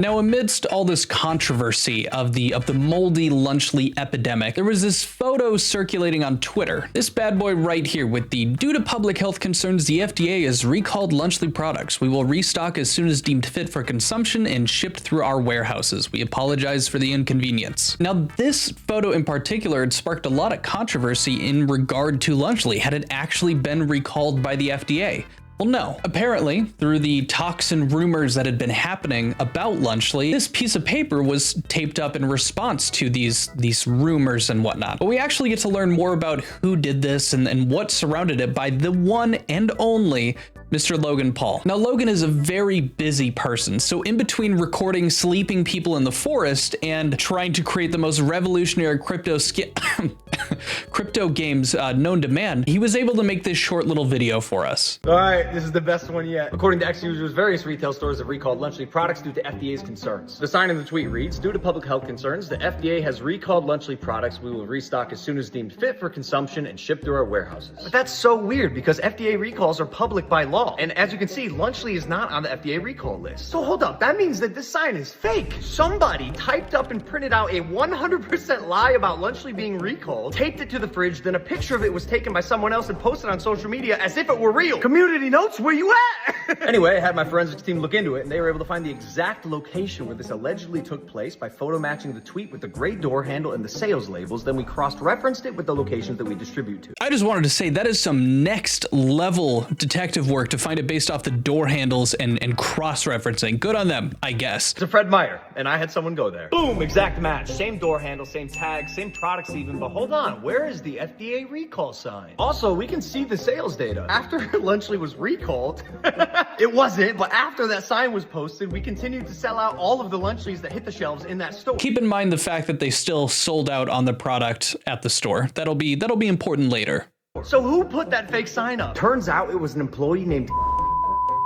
Now, amidst all this controversy of the moldy Lunchly epidemic, there was this photo circulating on Twitter. This bad boy right here with the "Due to public health concerns, the FDA has recalled Lunchly products. We will restock as soon as deemed fit for consumption and shipped through our warehouses. We apologize for the inconvenience." Now, this photo in particular had sparked a lot of controversy in regard to Lunchly. Had it actually been recalled by the FDA? Well, no. Apparently, through the talks and rumors that had been happening about Lunchly, this piece of paper was taped up in response to these rumors and whatnot. But we actually get to learn more about who did this and what surrounded it by the one and only Mr. Logan Paul. Now, Logan is a very busy person, so in between recording sleeping people in the forest and trying to create the most revolutionary crypto games known to man, he was able to make this short little video for us. All right, this is the best one yet. According to ex-users, various retail stores have recalled Lunchly products due to FDA's concerns. The sign in the tweet reads, "Due to public health concerns, the FDA has recalled Lunchly products. We will restock as soon as deemed fit for consumption and shipped through our warehouses." But that's so weird because FDA recalls are public by law. And as you can see, Lunchly is not on the FDA recall list. So hold up, that means that this sign is fake. Somebody typed up and printed out a 100% lie about Lunchly being recalled, taped it to the fridge, then a picture of it was taken by someone else and posted on social media as if it were real. Community notes, where you at? Anyway, I had my forensics team look into it, and they were able to find the exact location where this allegedly took place by photo matching the tweet with the gray door handle and the sales labels. Then we cross-referenced it with the locations that we distribute to. I just wanted to say that is some next level detective work to find it based off the door handles and cross-referencing. Good on them, I guess. It's a Fred Meyer, and I had someone go there. Boom, exact match. Same door handle, same tag, same products even, but hold on, where is the FDA recall sign? Also, we can see the sales data. After Lunchly was recalled, it wasn't, but after that sign was posted, we continued to sell out all of the Lunchlys that hit the shelves in that store. Keep in mind the fact that they still sold out on the product at the store. That'll be important later. So who put that fake sign up? Turns out it was an employee named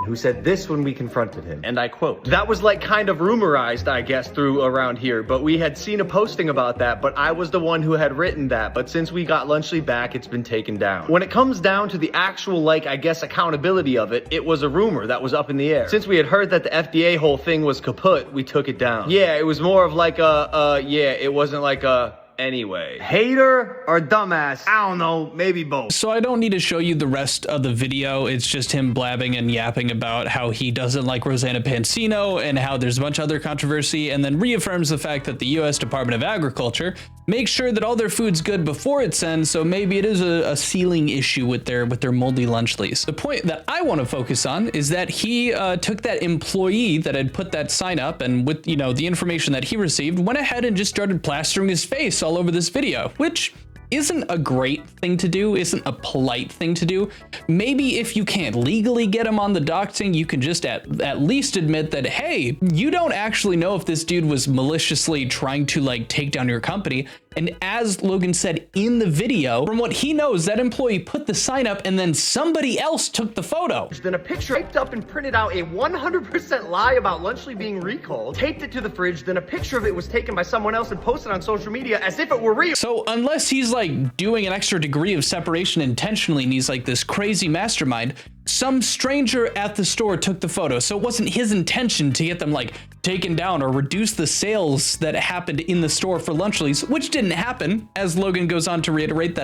who said this when we confronted him, and I quote, "That was like kind of rumorized, I guess, through around here, but we had seen a posting about that, but I was the one who had written that, but since we got Lunchly back, it's been taken down. When it comes down to the actual, like, I guess, accountability of it, it was a rumor that was up in the air. Since we had heard that the FDA whole thing was kaput, we took it down. Yeah, it was more of like it wasn't like a anyway." Hater or dumbass? I don't know, maybe both. So I don't need to show you the rest of the video. It's just him blabbing and yapping about how he doesn't like Rosanna Pansino and how there's a bunch of other controversy, and then reaffirms the fact that the US Department of Agriculture makes sure that all their food's good before it sends, so maybe it is a ceiling issue with their moldy Lunchlys. The point that I want to focus on is that he took that employee that had put that sign up and with, the information that he received, went ahead and just started plastering his face all over this video, which isn't a great thing to do, isn't a polite thing to do. Maybe if you can't legally get him on the doxing, you can just at least admit that, hey, you don't actually know if this dude was maliciously trying to take down your company. And as Logan said in the video, from what he knows, that employee put the sign up and then somebody else took the photo. Then a picture typed up and printed out a 100% lie about Lunchly being recalled, taped it to the fridge, then a picture of it was taken by someone else and posted on social media as if it were real. So unless he's doing an extra degree of separation intentionally and he's this crazy mastermind, some stranger at the store took the photo. So it wasn't his intention to get them taken down or reduce the sales that happened in the store for Lunchlys, which didn't happen, as Logan goes on to reiterate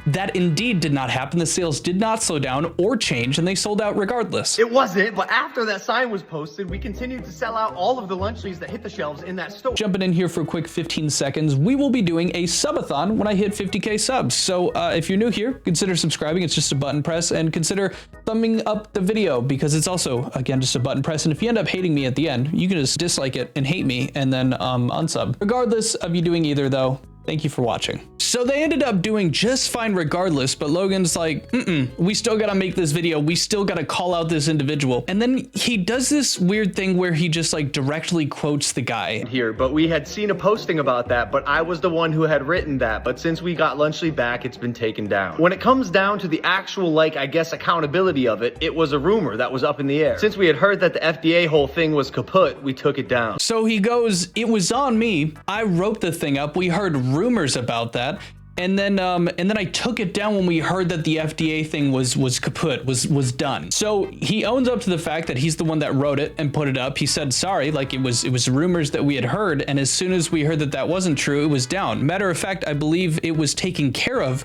that indeed did not happen. The sales did not slow down or change, and they sold out regardless. It wasn't, but after that sign was posted, we continued to sell out all of the Lunchlys that hit the shelves in that store. Jumping in here for a quick 15 seconds, we will be doing a subathon when I hit 50K subs. So if you're new here, consider subscribing. It's just a button press, and consider thumbing up the video because it's also, again, just a button press. And if you end up hating me at the end, you can just dislike it and hate me and then unsub. Regardless of you doing either though, thank you for watching. So they ended up doing just fine regardless, but Logan's like, we still gotta make this video. We still gotta call out this individual. And then he does this weird thing where he just directly quotes the guy. Here, but we had seen a posting about that, but I was the one who had written that, but since we got Lunchly back, it's been taken down. When it comes down to the actual, I guess, accountability of it, it was a rumor that was up in the air. Since we had heard that the FDA whole thing was kaput, we took it down. So he goes, it was on me. I wrote the thing up. We heard rumors about that. And then I took it down when we heard that the FDA thing was kaput, was done. So he owns up to the fact that he's the one that wrote it and put it up. He said sorry, like it was rumors that we had heard, and as soon as we heard that that wasn't true, it was down. Matter of fact, I believe it was taken care of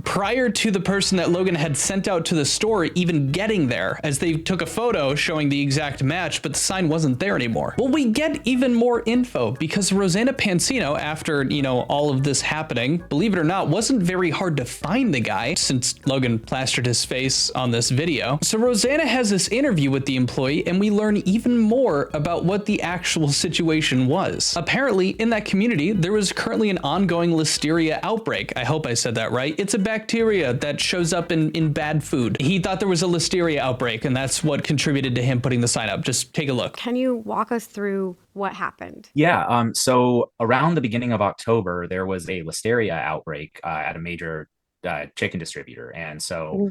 prior to the person that Logan had sent out to the store even getting there, as they took a photo showing the exact match, but the sign wasn't there anymore. Well, we get even more info because Rosanna Pansino, after, all of this happening, believe it or not, wasn't very hard to find the guy since Logan plastered his face on this video. So Rosanna has this interview with the employee, and we learn even more about what the actual situation was. Apparently, in that community, there was currently an ongoing listeria outbreak. I hope I said that right. It's a bacteria that shows up in bad food. He thought there was a listeria outbreak, and that's what contributed to him putting the sign up. Just take a look. Can you walk us through what happened? Yeah. So around the beginning of October, there was a listeria outbreak at a major chicken distributor. And so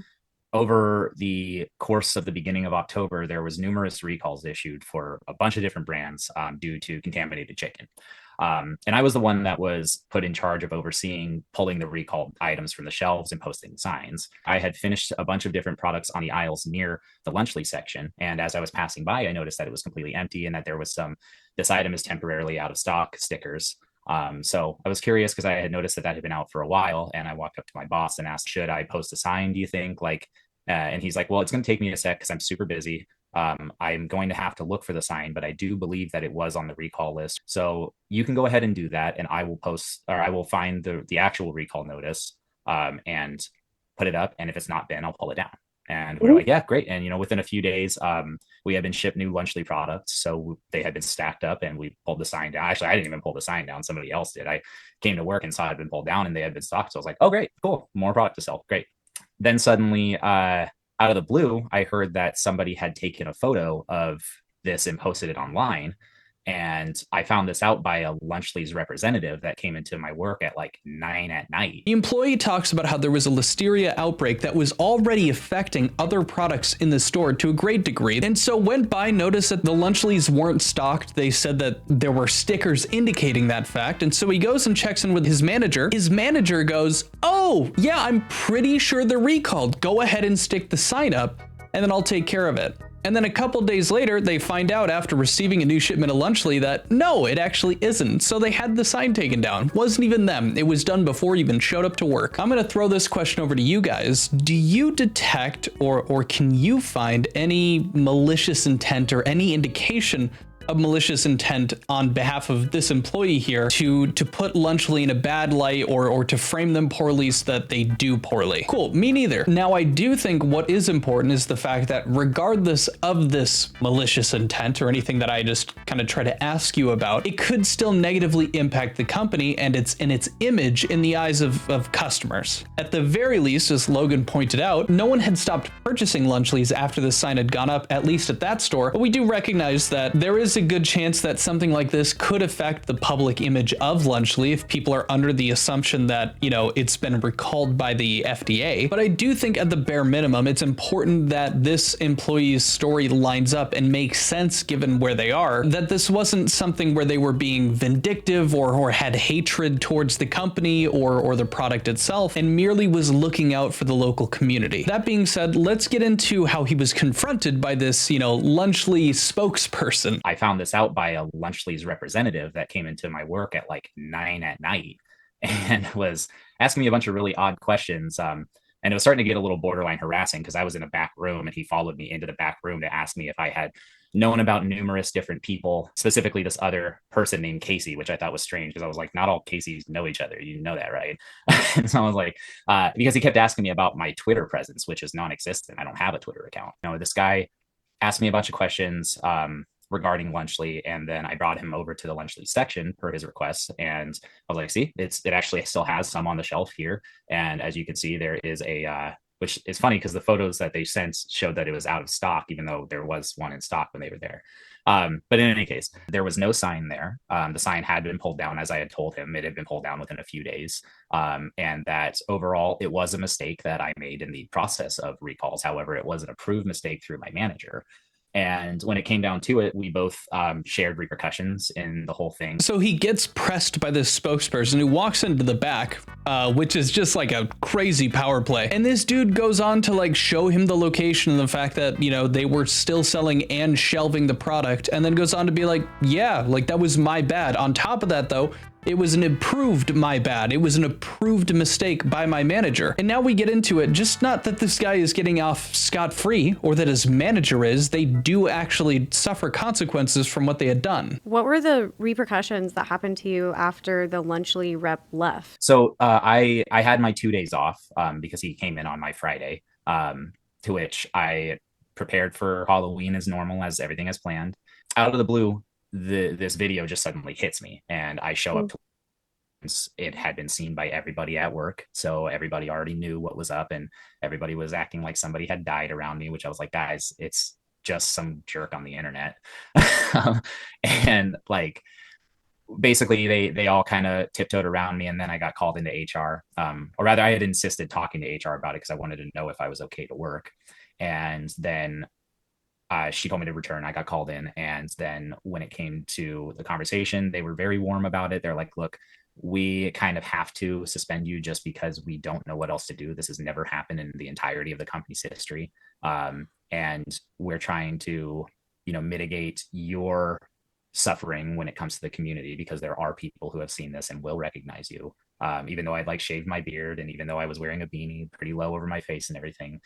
over the course of the beginning of October, there was numerous recalls issued for a bunch of different brands due to contaminated chicken. And I was the one that was put in charge of overseeing pulling the recalled items from the shelves and posting signs. I had finished a bunch of different products on the aisles near the Lunchly section. And as I was passing by, I noticed that it was completely empty and that there was this item is temporarily out of stock stickers. So I was curious because I had noticed that had been out for a while. And I walked up to my boss and asked, should I post a sign, do you think? And he's like, well, it's going to take me a sec because I'm super busy. I'm going to have to look for the sign, but I do believe that it was on the recall list. So you can go ahead and do that. And I will find the actual recall notice and put it up. And if it's not been, I'll pull it down. And we're like, yeah, great. And, within a few days, we had been shipped new Lunchly products. So they had been stacked up and we pulled the sign down. Actually, I didn't even pull the sign down. Somebody else did. I came to work and saw it had been pulled down and they had been stocked. So I was like, oh, great, cool. More product to sell. Great. Then suddenly, out of the blue, I heard that somebody had taken a photo of this and posted it online. And I found this out by a Lunchly's representative that came into my work at 9 at night. The employee talks about how there was a listeria outbreak that was already affecting other products in the store to a great degree. And so went by, noticed that the Lunchlys weren't stocked. They said that there were stickers indicating that fact. And so he goes and checks in with his manager. His manager goes, oh, yeah, I'm pretty sure they're recalled. Go ahead and stick the sign up, and then I'll take care of it. And then a couple days later, they find out after receiving a new shipment of Lunchly that no, it actually isn't. So they had the sign taken down. Wasn't even them. It was done before you even showed up to work. I'm gonna throw this question over to you guys. Do you detect or can you find any malicious intent or any indication of malicious intent on behalf of this employee here to put Lunchly in a bad light or to frame them poorly so that they do poorly? Cool, me neither. Now, I do think what is important is the fact that regardless of this malicious intent or anything that I just kind of try to ask you about, it could still negatively impact the company and its image in the eyes of customers. At the very least, as Logan pointed out, no one had stopped purchasing Lunchlys after the sign had gone up, at least at that store, but we do recognize that there is a good chance that something like this could affect the public image of Lunchly if people are under the assumption that, it's been recalled by the FDA. But I do think at the bare minimum, it's important that this employee's story lines up and makes sense given where they are, that this wasn't something where they were being vindictive or had hatred towards the company or the product itself and merely was looking out for the local community. That being said, let's get into how he was confronted by this, Lunchly spokesperson. I found this out by a Lunchly's representative that came into my work at 9 at night and was asking me a bunch of really odd questions. And it was starting to get a little borderline harassing because I was in a back room and he followed me into the back room to ask me if I had known about numerous different people, specifically this other person named Casey, which I thought was strange because I was like, not all Caseys know each other. You know that, right? And so I was like, because he kept asking me about my Twitter presence, which is non-existent. I don't have a Twitter account. This guy asked me a bunch of questions regarding Lunchly, and then I brought him over to the Lunchly section per his request, and I was like, see, it actually still has some on the shelf here, and as you can see, there is which is funny because the photos that they sent showed that it was out of stock, even though there was one in stock when they were there. But in any case, there was no sign there. The sign had been pulled down, as I had told him. It had been pulled down within a few days. And that overall, it was a mistake that I made in the process of recalls. However, it was an approved mistake through my manager. And when it came down to it, we both shared repercussions in the whole thing. So he gets pressed by this spokesperson who walks into the back, which is just like a crazy power play. And this dude goes on to like show him the location and the fact that, you know, they were still selling and shelving the product, and then goes on to be like, yeah, like that was my bad. On top of that, though, it was an approved my bad. It was an approved mistake by my manager. And now we get into it, just not that this guy is getting off scot-free or that his manager is, they do actually suffer consequences from what they had done. What were the repercussions that happened to you after the Lunchly rep left? So I had my 2 days off because he came in on my Friday, to which I prepared for Halloween as normal, as everything as planned. Out of the blue, this video just suddenly hits me, and I show up to it. Had been seen by everybody at work, so everybody already knew what was up, and everybody was acting like somebody had died around me, which I was like, guys, it's just some jerk on the internet. And like basically they all kind of tiptoed around me, and then I got called into HR, or rather I had insisted talking to HR about it because I wanted to know if I was okay to work. And then she told me to return. I got called in. And then when it came to the conversation, they were very warm about it. They're like, look, we kind of have to suspend you just because we don't know what else to do. This has never happened in the entirety of the company's history. And we're trying to, you know, mitigate your suffering when it comes to the community, because there are people who have seen this and will recognize you. Even though I'd like shaved my beard, and even though I was wearing a beanie pretty low over my face and everything,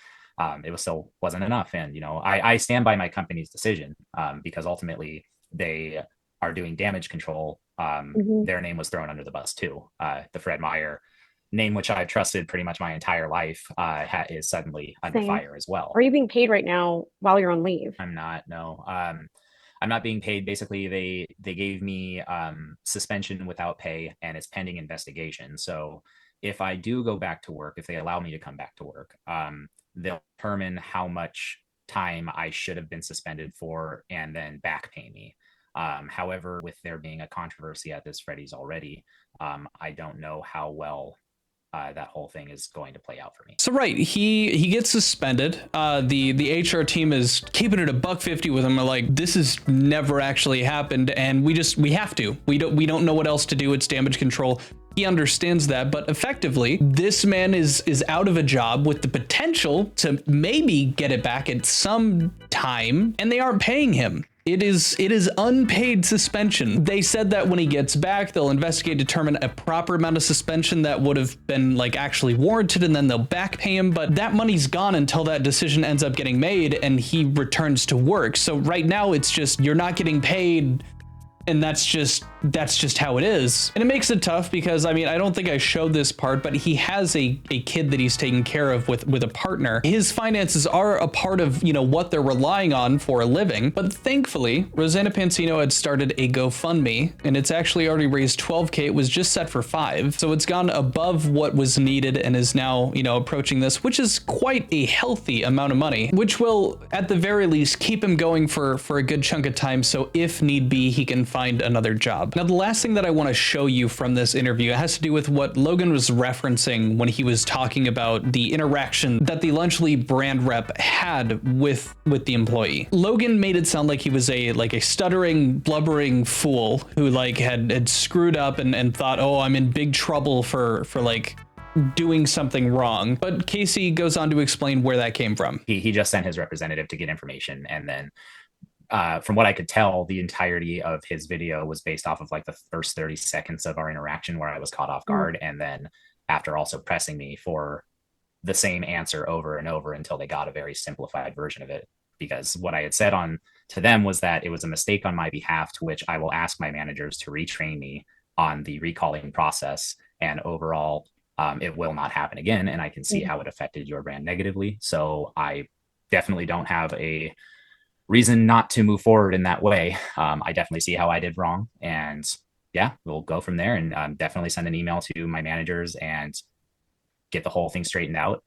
it was still wasn't enough. And, you know, I stand by my company's decision, because ultimately they are doing damage control. Their name was thrown under the bus too. The Fred Meyer name, which I trusted pretty much my entire life, is suddenly under fire as well. Are you being paid right now while you're on leave? I'm not, no. I'm not being paid. Basically, they gave me suspension without pay, and it's pending investigation. So if I do go back to work, if they allow me to come back to work, they'll determine how much time I should have been suspended for and then back pay me. However, with there being a controversy at this Freddy's already, I don't know how well that whole thing is going to play out for me. So right, he gets suspended. The HR team is keeping it $150 with him. They're like, this has never actually happened, and we have to. We don't know what else to do. It's damage control. He understands that, but effectively, this man is out of a job with the potential to maybe get it back at some time, and they aren't paying him. It is unpaid suspension. They said that when he gets back, they'll investigate, determine a proper amount of suspension that would have been like actually warranted, and then they'll back pay him. But that money's gone until that decision ends up getting made and he returns to work. So right now it's just, you're not getting paid. And that's just how it is. And it makes it tough because, I mean, I don't think I showed this part, but he has a kid that he's taking care of with a partner. His finances are a part of, you know, what they're relying on for a living. But thankfully, Rosanna Pansino had started a GoFundMe, and it's actually already raised $12K. It was just set for $5. So it's gone above what was needed and is now, you know, approaching this, which is quite a healthy amount of money, which will, at the very least, keep him going for a good chunk of time. So if need be, he can find another job. Now, the last thing that I want to show you from this interview has to do with what Logan was referencing when he was talking about the interaction that the Lunchly brand rep had with the employee. Logan made it sound like he was a stuttering, blubbering fool who like had screwed up and thought, oh, I'm in big trouble for like doing something wrong. But Casey goes on to explain where that came from. He just sent his representative to get information, and then from what I could tell, the entirety of his video was based off of like the first 30 seconds of our interaction where I was caught off guard. And then after also pressing me for the same answer over and over until they got a very simplified version of it. Because what I had said to them was that it was a mistake on my behalf, to which I will ask my managers to retrain me on the recalling process. And overall, it will not happen again. And I can see how it affected your brand negatively. So I definitely don't have a reason not to move forward in that way. I definitely see how I did wrong, and yeah, we'll go from there, and definitely send an email to my managers and get the whole thing straightened out.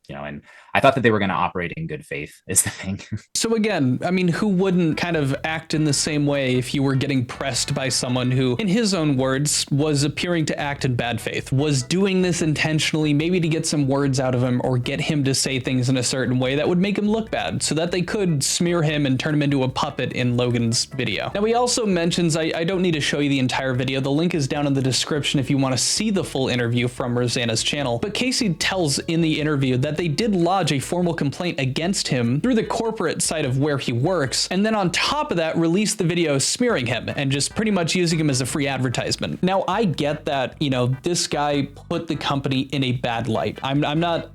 and I thought that they were going to operate in good faith is the thing. So again, I mean, who wouldn't kind of act in the same way if you were getting pressed by someone who, in his own words, was appearing to act in bad faith, was doing this intentionally, maybe to get some words out of him or get him to say things in a certain way that would make him look bad so that they could smear him and turn him into a puppet in Logan's video. Now, he also mentions, I don't need to show you the entire video. The link is down in the description if you want to see the full interview from Rosanna's channel. But Casey tells in the interview that they did lodge a formal complaint against him through the corporate side of where he works, and then on top of that, release the video smearing him and just pretty much using him as a free advertisement. Now, I get that, this guy put the company in a bad light.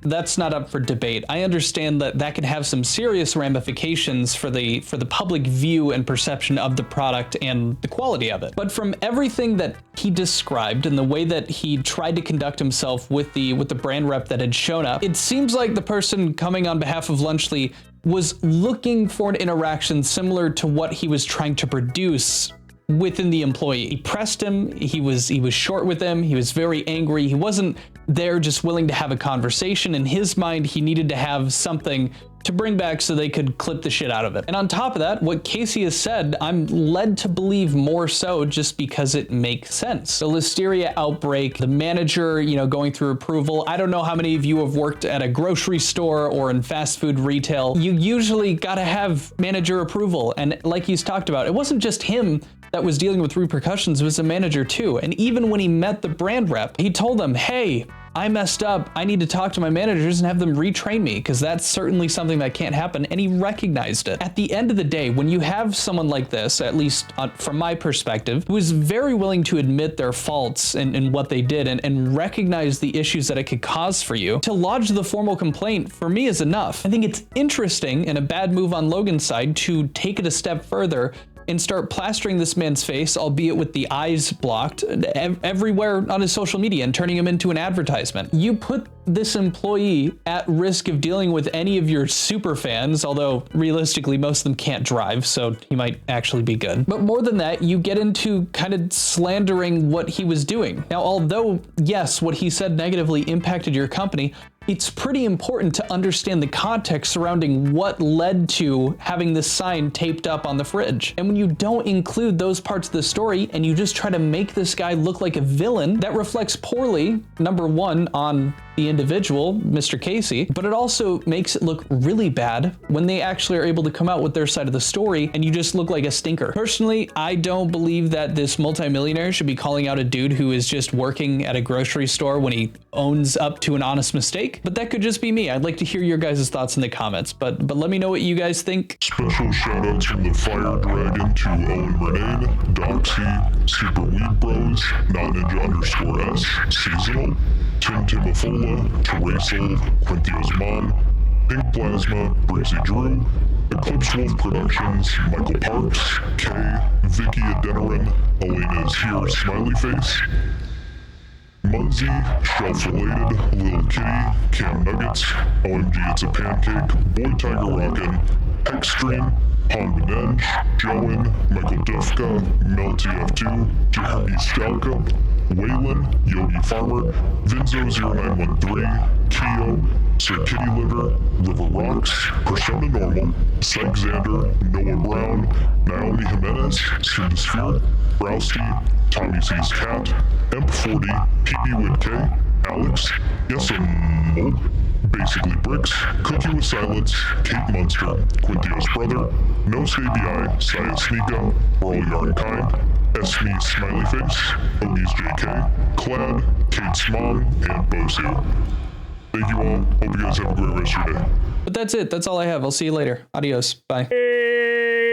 That's not up for debate. I understand that that can have some serious ramifications for the public view and perception of the product and the quality of it. But from everything that he described and the way that he tried to conduct himself with the brand rep that had shown up, it seems like the person coming on behalf of Lunchley was looking for an interaction similar to what he was trying to produce within the employee. He pressed him, he was short with him, he was very angry, he wasn't there just willing to have a conversation. In his mind, he needed to have something to bring back so they could clip the shit out of it. And on top of that, what Casey has said, I'm led to believe more so just because it makes sense. The listeria outbreak, the manager, going through approval. I don't know how many of you have worked at a grocery store or in fast food retail. You usually gotta have manager approval. And like he's talked about, it wasn't just him that was dealing with repercussions, it was a manager too. And even when he met the brand rep, he told them, hey, I messed up. I need to talk to my managers and have them retrain me because that's certainly something that can't happen. And he recognized it. At the end of the day, when you have someone like this, at least from my perspective, who is very willing to admit their faults and what they did and recognize the issues that it could cause for you, to lodge the formal complaint for me is enough. I think it's interesting and a bad move on Logan's side to take it a step further and start plastering this man's face, albeit with the eyes blocked, everywhere on his social media and turning him into an advertisement. You put this employee at risk of dealing with any of your super fans, although realistically most of them can't drive, so he might actually be good. But more than that, you get into kind of slandering what he was doing. Now, although yes, what he said negatively impacted your company, it's pretty important to understand the context surrounding what led to having this sign taped up on the fridge. And when you don't include those parts of the story and you just try to make this guy look like a villain, that reflects poorly, number one, on the individual, Mr. Casey, but it also makes it look really bad when they actually are able to come out with their side of the story and you just look like a stinker. Personally, I don't believe that this multimillionaire should be calling out a dude who is just working at a grocery store when he owns up to an honest mistake, but that could just be me. I'd like to hear your guys' thoughts in the comments, but let me know what you guys think. Special shoutouts from the Fire Dragon to Owen Renane, Doxy, Super Weed Bros, Not Ninja _S, Seasonal, Tim Timofola, Terasal, Quinthio's Mom, Pink Plasma, Breezy Drew, Eclipse Wolf Productions, Michael Parks, Kay, Vicky Adeniran, Elena is here, Smiley Face, Munzie, Shelf Related, Lil Kitty, Cam Nuggets, OMG It's a Pancake, Boy Tiger Rockin', Extreme, Han Benenge, Joan, Michael Dufka, Mel TF2, Jeremy Stalka, Waylon, Yogi Farmer, Vinzo0913, Keo, Sir Kitty Liver, River Rocks, Persona Normal, Psych Xander, Noah Brown, Naomi Jimenez, Cindasphere, Browski, Tommy C's Cat, Emp40, PB Wood K, Alex, Yes Basically Bricks, Cookie with Silence, Kate Munster, Quintio's Brother, No ABI, Saya Sneaka, Roll Yarn Kind, Esme Smiley Face, Ogie's JK, Clad, Kate's Mom, and Bosu. Thank you all. Hope you guys have a great rest of your day. But that's it. That's all I have. I'll see you later. Adios. Bye.